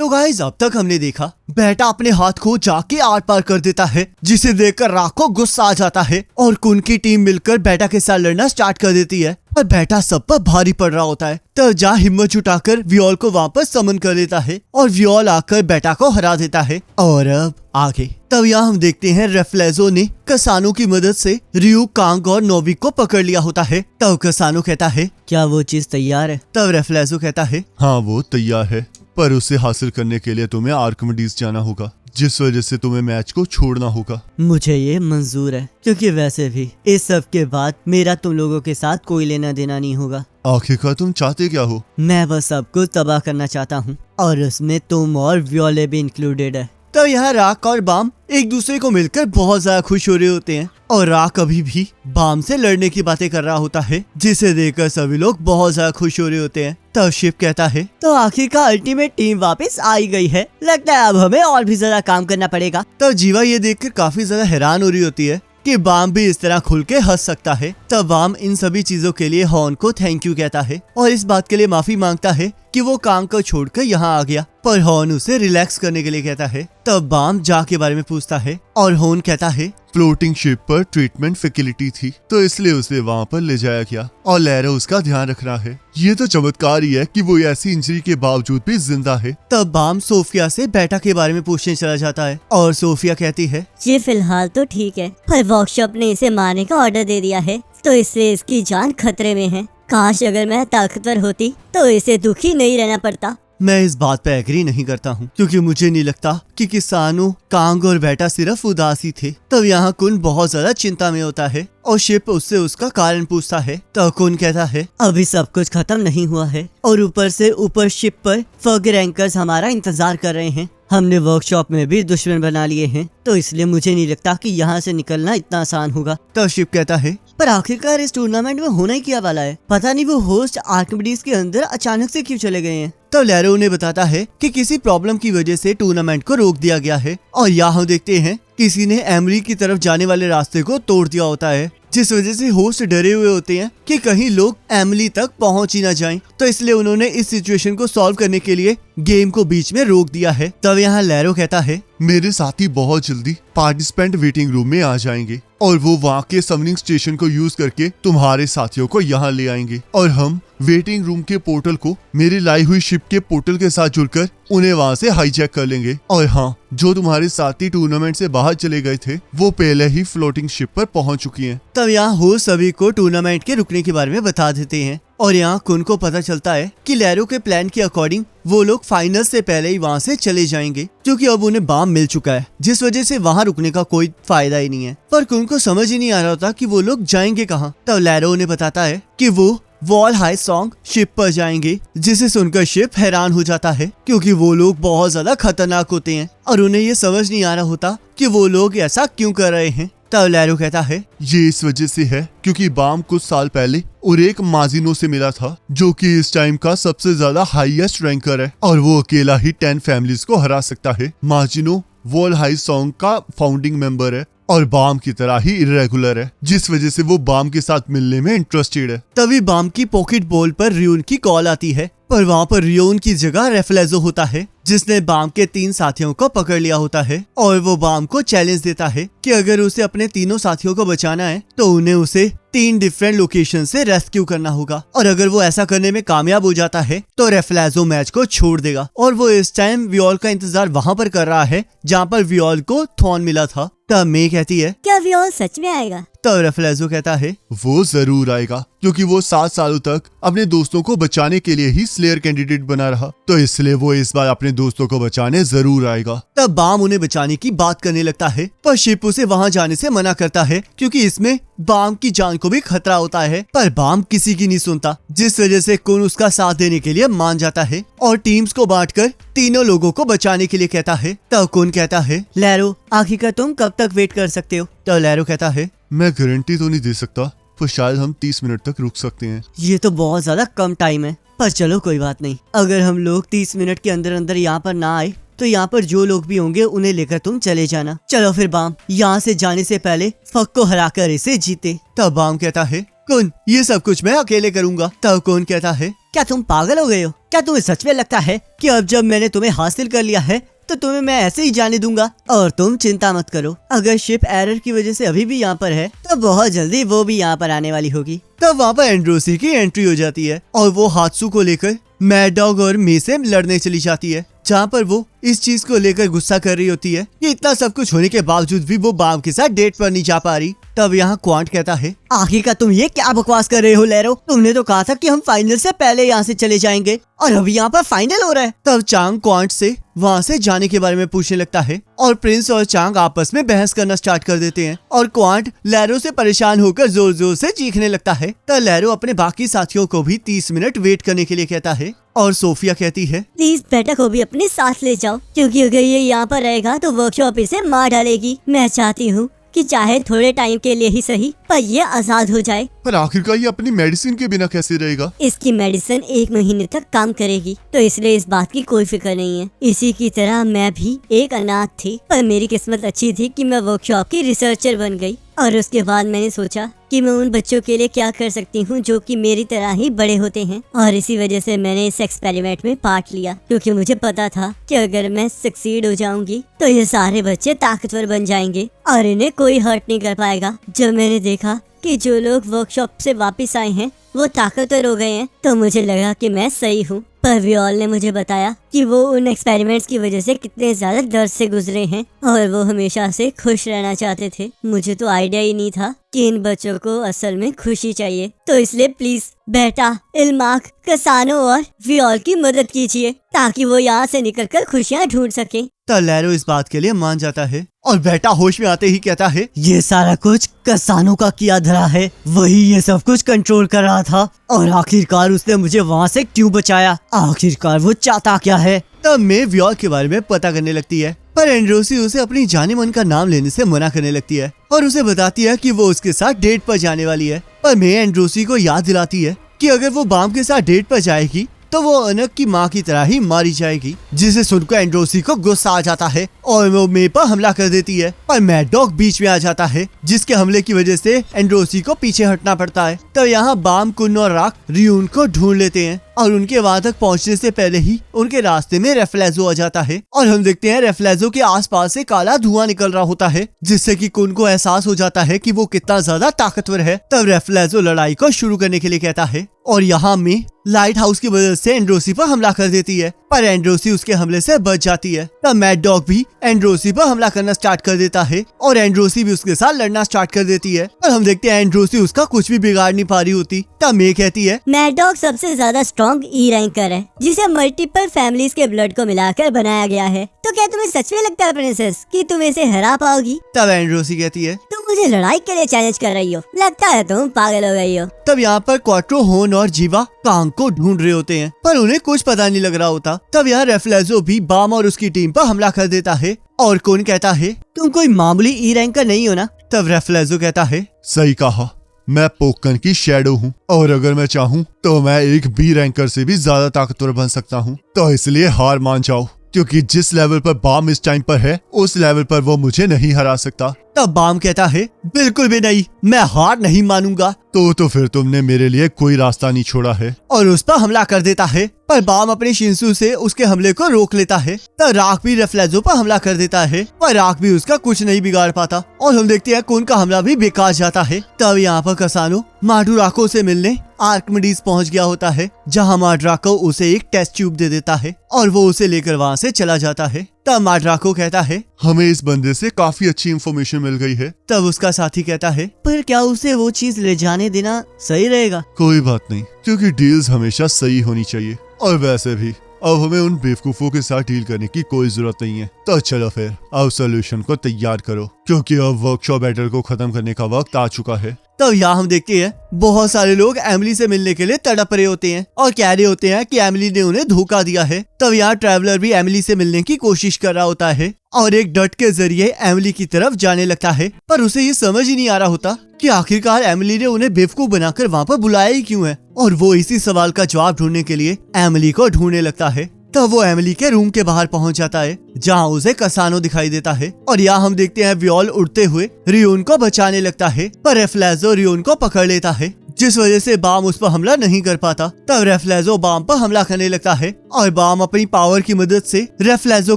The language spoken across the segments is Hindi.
तो गाइस अब तक हमने देखा बेटा अपने हाथ को जाके आर पार कर देता है, जिसे देखकर राक को गुस्सा आ जाता है और कुन की टीम मिलकर बेटा के साथ लड़ना स्टार्ट कर देती है। पर बेटा सब पर भारी पड़ रहा होता है, तब जा हिम्मत जुटाकर वियोल को वापस समन कर देता है और वियोल आकर बेटा को हरा देता है। और अब आगे तब यहाँ हम देखते हैं रेफ्लेजो ने कसानो की मदद से रियू, कांग और नोविक को पकड़ लिया होता है। तब कसानो कहता है क्या वो चीज तैयार है? तब रेफ्लेजो कहता है हाँ वो तैयार है, पर उसे हासिल करने के लिए तुम्हें आर्किमिडीज जाना होगा, जिस वजह से तुम्हें मैच को छोड़ना होगा। मुझे ये मंजूर है, क्योंकि वैसे भी इस सब के बाद मेरा तुम लोगों के साथ कोई लेना देना नहीं होगा। आखिरकार तुम चाहते क्या हो? मैं बस सब कुछ तबाह करना चाहता हूँ और उसमें तुम और वियोले भी इंक्लूडेड है। तो यहाँ राक और बाम एक दूसरे को मिलकर बहुत ज्यादा खुश हो रहे होते हैं और राक अभी भी बाम से लड़ने की बातें कर रहा होता है, जिसे देखकर सभी लोग बहुत ज्यादा खुश हो रहे होते हैं। तब शिव कहता है तो आखिरकार अल्टीमेट टीम वापस आई गई है, लगता है अब हमें और भी ज्यादा काम करना पड़ेगा। तब जीवा ये देखकर काफी ज्यादा हैरान हो रही होती है कि बाम भी इस तरह खुल के हंस सकता है। तब बाम इन सभी चीजों के लिए हॉर्न को थैंक यू कहता है और इस बात के लिए माफी मांगता है कि वो काम को छोड़कर यहाँ आ गया, पर हॉर्न उसे रिलैक्स करने के लिए कहता है। तब बाम जा के बारे में पूछता है और हॉर्न कहता है फ्लोटिंग शिप पर ट्रीटमेंट फैसिलिटी थी, तो इसलिए उसे वहाँ पर ले जाया गया और लैरो उसका ध्यान रख रहा है। ये तो चमत्कार ही है कि वो ऐसी इंजरी के बावजूद भी जिंदा है। तब बाम सोफिया से बेटा के बारे में पूछने चला जाता है और सोफिया कहती है ये फिलहाल तो ठीक है, पर वर्कशॉप ने इसे मारने का ऑर्डर दे दिया है, तो इसलिए इसकी जान खतरे में है। काश अगर मैं ताकतवर होती तो इसे दुखी नहीं रहना पड़ता। मैं इस बात पे एग्री नहीं करता हूँ, क्योंकि मुझे नहीं लगता कि किसानों, कांग और बेटा सिर्फ उदासी थे। तब यहाँ कुन बहुत ज्यादा चिंता में होता है और शिप उससे उसका कारण पूछता है। तब कुन कहता है अभी सब कुछ खत्म नहीं हुआ है और ऊपर से ऊपर शिप पर फग रैंकर्स हमारा इंतजार कर रहे हैं। हमने वर्कशॉप में भी दुश्मन बना लिए हैं, तो इसलिए मुझे नहीं लगता कि यहाँ से निकलना इतना आसान होगा। तब शिप कहता है पर आखिरकार इस टूर्नामेंट में होना ही क्या वाला है, पता नहीं वो होस्ट आर्किमिडीज के अंदर अचानक से क्यों चले गए हैं। तब लैरो उन्हें बताता है कि किसी प्रॉब्लम की वजह से टूर्नामेंट को रोक दिया गया है और यहाँ देखते हैं किसी ने एमरी की तरफ जाने वाले रास्ते को तोड़ दिया होता है, जिस वजह से होस्ट डरे हुए होते हैं कि कहीं लोग एमिली तक पहुंच ही ना जाएं। तो इसलिए उन्होंने इस सिचुएशन को सॉल्व करने के लिए गेम को बीच में रोक दिया है। तब यहाँ लैरो कहता है मेरे साथी बहुत जल्दी पार्टिसिपेंट वेटिंग रूम में आ जाएंगे और वो वहाँ के समनिंग स्टेशन को यूज करके तुम्हारे साथियों को यहाँ ले आएंगे और हम वेटिंग रूम के पोर्टल को मेरी लाई हुई शिप के पोर्टल के साथ जुड़कर उन्हें वहाँ से हाईजैक कर लेंगे। और हाँ, जो तुम्हारे साथी टूर्नामेंट से बाहर चले गए थे वो पहले ही फ्लोटिंग शिप पर पहुँच चुकी हैं। तब यहाँ हो सभी को टूर्नामेंट के रुकने के बारे में बता देते हैं और यहाँ कुन को पता चलता है कि लैरो के प्लान के अकॉर्डिंग वो लोग फाइनल से पहले ही वहाँ से चले जाएंगे, क्योंकि अब उन्हें बाम मिल चुका है, जिस वजह से वहाँ रुकने का कोई फायदा ही नहीं है। पर कुन को समझ ही नहीं आ रहा था कि वो लोग जाएंगे कहाँ। तब लैरो उन्हें बताता है कि वो वॉल हाई सॉन्ग शिप पर जाएंगे, जिसे सुनकर शिप हैरान हो जाता है, क्योंकि वो लोग बहुत ज्यादा खतरनाक होते हैं और उन्हें ये समझ नहीं आ रहा होता कि वो लोग ऐसा क्यों कर रहे हैं। तब लैरो कहता है ये इस वजह से है क्योंकि बाम कुछ साल पहले और एक माजिनो से मिला था, जो कि इस टाइम का सबसे ज्यादा हाईएस्ट रैंकर है और वो अकेला ही 10 फैमिलीज को हरा सकता है। माजिनो वॉल हाई सॉन्ग का फाउंडिंग मेंबर है और बाम की तरह ही इरेगुलर है, जिस वजह से वो बाम के साथ मिलने में इंटरेस्टेड है। तभी बाम की पॉकेट बॉल पर रियोन की कॉल आती है, पर वहाँ पर रियोन की जगह रेफ्लेजो होता है, जिसने बाम के 3 साथियों को पकड़ लिया होता है और वो बाम को चैलेंज देता है कि अगर उसे अपने तीनों साथियों को बचाना है तो उन्हें उसे 3 डिफरेंट लोकेशन से रेस्क्यू करना होगा और अगर वो ऐसा करने में कामयाब हो जाता है तो रेफ्लेजो मैच को छोड़ देगा और वो इस टाइम वियोल का इंतजार वहाँ पर कर रहा है जहाँ पर वियोल को थॉर्न मिला था। तब मे कहती है क्या वियोल सच में आएगा? तब रेफ्लेजो कहता है वो जरूर आएगा, क्योंकि वो 7 सालों तक अपने दोस्तों को बचाने के लिए ही स्लेयर कैंडिडेट बना रहा, तो इसलिए वो इस बार अपने दोस्तों को बचाने जरूर आएगा। तब बाम उन्हें बचाने की बात करने लगता है, पर शिप उसे वहाँ जाने से मना करता है, क्योंकि इसमें बाम की जान को भी खतरा होता है। पर बाम किसी की नहीं सुनता, जिस वजह से कुन उसका साथ देने के लिए मान जाता है और टीम्स को बांटकर तीनों लोगों को बचाने के लिए कहता है। तब कुन कहता है लैरो आखिरकार तुम कब तक वेट कर सकते हो? तब लैरो कहता है मैं गारंटी तो नहीं दे सकता, पर शायद हम 30 मिनट तक रुक सकते हैं। ये तो बहुत ज्यादा कम टाइम है, पर चलो कोई बात नहीं, अगर हम लोग 30 मिनट के अंदर अंदर यहाँ पर ना आए तो यहाँ पर जो लोग भी होंगे उन्हें लेकर तुम चले जाना। चलो फिर बाम यहाँ से जाने से पहले फक को हराकर इसे जीते। तब बाम कहता है कुन ये सब कुछ मैं अकेले करूँगा। तब कुन कहता है क्या तुम पागल हो गए हो? क्या तुम्हें सच में लगता है कि अब जब मैंने तुम्हें हासिल कर लिया है तो तुम्हें मैं ऐसे ही जाने दूंगा? और तुम चिंता मत करो, अगर शिप एरर की वजह से अभी भी यहाँ पर है तो बहुत जल्दी वो भी यहाँ पर आने वाली होगी। तब वहाँ पर एंड्रोसी की एंट्री हो जाती है और वो हात्सू को लेकर मैड डॉग और मे से लड़ने चली जाती है, जहाँ पर वो इस चीज को लेकर गुस्सा कर रही होती है कि इतना सब कुछ होने के बावजूद भी वो बाम के साथ डेट पर नहीं जा पा रही। तब यहाँ क्वांट कहता है, आखिरकार तुम ये क्या बकवास कर रहे हो लैरो? तुमने तो कहा था कि हम फाइनल से पहले यहाँ से चले जाएंगे और अभी यहाँ पर फाइनल हो रहा है। तब चांग क्वांट से वहाँ से जाने के बारे में पूछने लगता है और प्रिंस और चांग आपस में बहस करना स्टार्ट कर देते हैं और क्वांट लैरो से परेशान होकर जोर जोर से चीखने लगता है। तब लैरो अपने बाकी साथियों को भी 30 मिनट वेट करने के लिए कहता है और सोफिया कहती है, प्लीज बेटा को भी अपने साथ ले जाओ, क्योंकि अगर ये यहाँ पर रहेगा तो वर्कशॉप इसे मार डालेगी। मैं चाहती हूँ कि चाहे थोड़े टाइम के लिए ही सही पर ये आजाद हो जाए। पर आखिरकार ये अपनी मेडिसिन के बिना कैसे रहेगा? इसकी मेडिसिन 1 महीने तक काम करेगी, तो इसलिए इस बात की कोई फिक्र नहीं है। इसी की तरह मैं भी एक अनाथ थी, पर मेरी किस्मत अच्छी थी कि मैं वर्कशॉप की रिसर्चर बन गई और उसके बाद मैंने सोचा कि मैं उन बच्चों के लिए क्या कर सकती हूँ जो कि मेरी तरह ही बड़े होते हैं, और इसी वजह से मैंने इस एक्सपेरिमेंट में पार्ट लिया, क्योंकि मुझे पता था कि अगर मैं सक्सीड हो जाऊंगी तो ये सारे बच्चे ताकतवर बन जाएंगे और इन्हें कोई हर्ट नहीं कर पाएगा। जब मैंने देखा कि जो लोग वर्कशॉप से वापस आए हैं वो ताकतवर हो गए हैं, तो मुझे लगा कि मैं सही हूँ। पर वियोल ने मुझे बताया कि वो उन एक्सपेरिमेंट्स की वजह से कितने ज्यादा दर्द से गुजरे हैं और वो हमेशा से खुश रहना चाहते थे। मुझे तो आइडिया ही नहीं था कि इन बच्चों को असल में खुशी चाहिए, तो इसलिए प्लीज बेटा, इल्माक, कसानो और वियोल की मदद कीजिए ताकि वो यहाँ से निकलकर खुशियाँ ढूंढ सके। तो लैरो इस बात के लिए मान जाता है और बेटा होश में आते ही कहता है, ये सारा कुछ कसानो का किया धरा है, वही ये सब कुछ कंट्रोल कर रहा था और आखिरकार उसने मुझे वहाँ से क्यों बचाया? आखिरकार वो चाहता क्या है? तब मैं वियोल के बारे में पता करने लगती है, पर एंड्रोसी उसे अपनी जाने मन का नाम लेने से मना करने लगती है और उसे बताती है कि वो उसके साथ डेट पर जाने वाली है। पर मैं एंड्रोसी को याद दिलाती है कि अगर वो बाम के साथ डेट पर जाएगी तो वो अनक की माँ की तरह ही मारी जाएगी, जिसे सुनकर एंड्रोसी को गुस्सा आ जाता है और वो मे पर हमला कर देती है। पर मैड डॉग बीच में आ जाता है, जिसके हमले की वजह से एंड्रोसी को पीछे हटना पड़ता है। तो यहाँ बाम, कुन और राक रियून को ढूंढ लेते हैं और उनके वहाँ तक पहुँचने से पहले ही उनके रास्ते में रेफ्लेजो आ जाता है और हम देखते हैं रेफ्लेजो के आसपास से काला धुआं निकल रहा होता है, जिससे कि कुन को एहसास हो जाता है कि वो कितना ज्यादा ताकतवर है। तब रेफ्लेजो लड़ाई को शुरू करने के लिए कहता है और यहाँ में लाइट हाउस की वजह से एंड्रोसी पर हमला कर देती है, पर एंड्रोसी उसके हमले से बच जाती है। तब मैड डॉग भी एंड्रोसी पर हमला करना स्टार्ट कर देता है और एंड्रोसी भी उसके साथ लड़ना स्टार्ट कर देती है, और हम देखते हैं एंड्रोसी उसका कुछ भी बिगाड़ नहीं पा रही होती। तब मे कहती है, मैड डॉग सबसे ज्यादा स्ट्रॉन्ग ई रैंकर है, जिसे मल्टीपल फैमिलीज के ब्लड को मिलाकर बनाया गया है। तो क्या तुम्हें सच में लगता है प्रिंसेस कि तुम इसे हरा पाओगी? तब एंड्रोसी कहती है, तुम मुझे लड़ाई के लिए चैलेंज कर रही हो, लगता है तुम पागल हो गई हो। तब यहाँ पर क्वाट्रो, होन और जीवा कांग को ढूंढ रहे होते हैं, पर उन्हें कुछ पता नहीं लग रहा होता। तब यहाँ रेफ्लेजो भी बाम और उसकी टीम पर हमला कर देता है और कौन कहता है, तुम कोई मामूली ई रैंकर नहीं हो ना? तब रेफ्लेजो कहता है, सही कहा, मैं पोकन की शैडो हूँ और अगर मैं चाहूँ तो मैं एक बी रैंकर से भी ज्यादा ताकतवर बन सकता हूँ, तो इसलिए हार मान जाओ, क्योंकि जिस लेवल पर बाम इस टाइम पर है उस लेवल पर वो मुझे नहीं हरा सकता। तब बाम कहता है, बिल्कुल भी नहीं, मैं हार नहीं मानूंगा। तो फिर तुमने मेरे लिए कोई रास्ता नहीं छोड़ा है। और उस पर हमला कर देता है, पर बाम अपने शिंसू से उसके हमले को रोक लेता है। तब राक भी रेफ्लेजो पर हमला कर देता है, पर राक भी उसका कुछ नहीं बिगाड़ पाता और हम देखते हैं कौन का हमला भी बेकार जाता है। तब यहाँ पर कसानो माडुराको से मिलने आर्किमिडीज पहुँच गया होता है, जहाँ माडुराको उसे एक टेस्ट ट्यूब दे देता है और वो उसे लेकर वहाँ से चला जाता है। तब माडुराको कहता है, हमें इस बंदे से काफी अच्छी इंफॉर्मेशन मिल गई है। तब उसका साथी कहता है, पर क्या उसे वो चीज ले जाने देना सही रहेगा? कोई बात नहीं, क्योंकि डील्स हमेशा सही होनी चाहिए, और वैसे भी अब हमें उन बेवकूफों के साथ डील करने की कोई जरूरत नहीं है। तो चलो फिर अब सोल्यूशन को तैयार करो, क्योंकि अब वर्कशॉप बैटल को खत्म करने का वक्त आ चुका है। तब यहाँ हम देखते हैं बहुत सारे लोग एमिली से मिलने के लिए तड़प रहे होते हैं और कह रहे होते हैं कि एमिली ने उन्हें धोखा दिया है। तब यहाँ ट्रैवलर भी एमिली से मिलने की कोशिश कर रहा होता है और एक डट के जरिए एमिली की तरफ जाने लगता है, पर उसे ये समझ ही नहीं आ रहा होता कि आखिरकार एमिली ने उन्हें बेवकूफ बनाकर वहाँ पर बुलाया ही क्यों है, और वो इसी सवाल का जवाब ढूंढने के लिए एमिली को ढूंढने लगता है। तब वो एमिली के रूम के बाहर पहुंच जाता है, जहां उसे कसानो दिखाई देता है और यहाँ हम देखते हैं वियोल उड़ते हुए रियोन को बचाने लगता है, पर रेफ्लेजो रियोन को पकड़ लेता है, जिस वजह से बाम उस पर हमला नहीं कर पाता। तब रेफ्लेजो बाम पर हमला करने लगता है और बाम अपनी पावर की मदद से रेफ्लेजो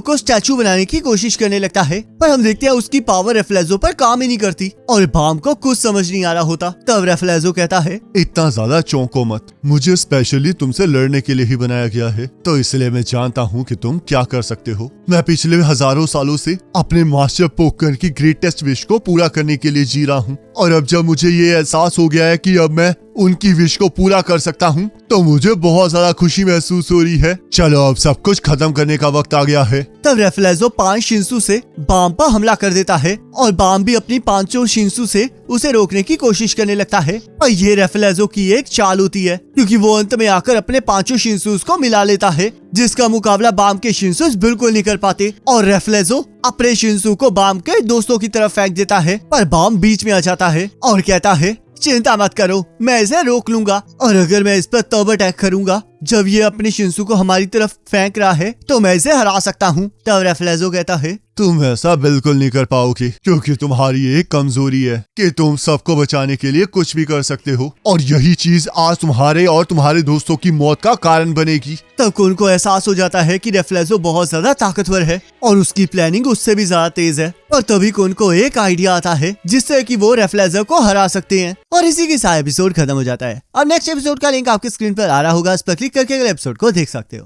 को स्टैचू बनाने की कोशिश करने लगता है, पर हम देखते हैं उसकी पावर रेफ्लेजो पर काम ही नहीं करती और बाम को कुछ समझ नहीं आ रहा होता। तब रेफ्लेजो कहता है, इतना ज्यादा चौंको मत, मुझे स्पेशली तुमसे लड़ने के लिए ही बनाया गया है, तो इसलिए मैं जानता हूँ कि तुम क्या कर सकते हो। मैं पिछले हजारों सालों से अपने मास्टर पोकर की ग्रेटेस्ट विश को पूरा करने के लिए जी रहा हूँ, और अब जब मुझे ये एहसास हो गया है कि अब मैं उनकी विश को पूरा कर सकता हूँ, तो मुझे बहुत ज्यादा खुशी महसूस हो रही है। चलो अब सब कुछ खत्म करने का वक्त आ गया है। तब रेफ्लेजो 5 शिंसू से बाम पर हमला कर देता है और बाम भी अपनी 5 शिंसू से उसे रोकने की कोशिश करने लगता है। और ये रेफ्लेजो की एक चाल होती है, क्योंकि वो अंत में आकर अपने 5 शिंसूस को मिला लेता है, जिसका मुकाबला बाम के शिंसूस बिल्कुल नहीं कर पाते। और रेफ्लेजो अपने शिंसू को बाम के दोस्तों की तरफ फेंक देता है, पर बाम बीच में आ जाता है और कहता है, चिंता मत करो, मैं इसे रोक लूंगा, और अगर मैं इस पर तब अटैक करूंगा जब ये अपने शिंसू को हमारी तरफ फेंक रहा है, तो मैं इसे हरा सकता हूँ। तब रेफ्लेजो कहता है, तुम ऐसा बिल्कुल नहीं कर पाओगे, क्योंकि तुम्हारी एक कमजोरी है कि तुम सबको बचाने के लिए कुछ भी कर सकते हो, और यही चीज आज तुम्हारे और तुम्हारे दोस्तों की मौत का कारण बनेगी। तब कुन को एहसास हो जाता है कि रेफ्लेजो बहुत ज्यादा ताकतवर है और उसकी प्लानिंग उससे भी ज्यादा तेज है। और तभी कुन को एक आइडिया आता है जिससे कि वो रेफ्लेजो को हरा सकते हैं, और इसी के साथ एपिसोड खत्म हो जाता है। अब नेक्स्ट एपिसोड का लिंक आपके स्क्रीन पर आ रहा होगा, इस पर क्लिक करके अगले एपिसोड को देख सकते हो।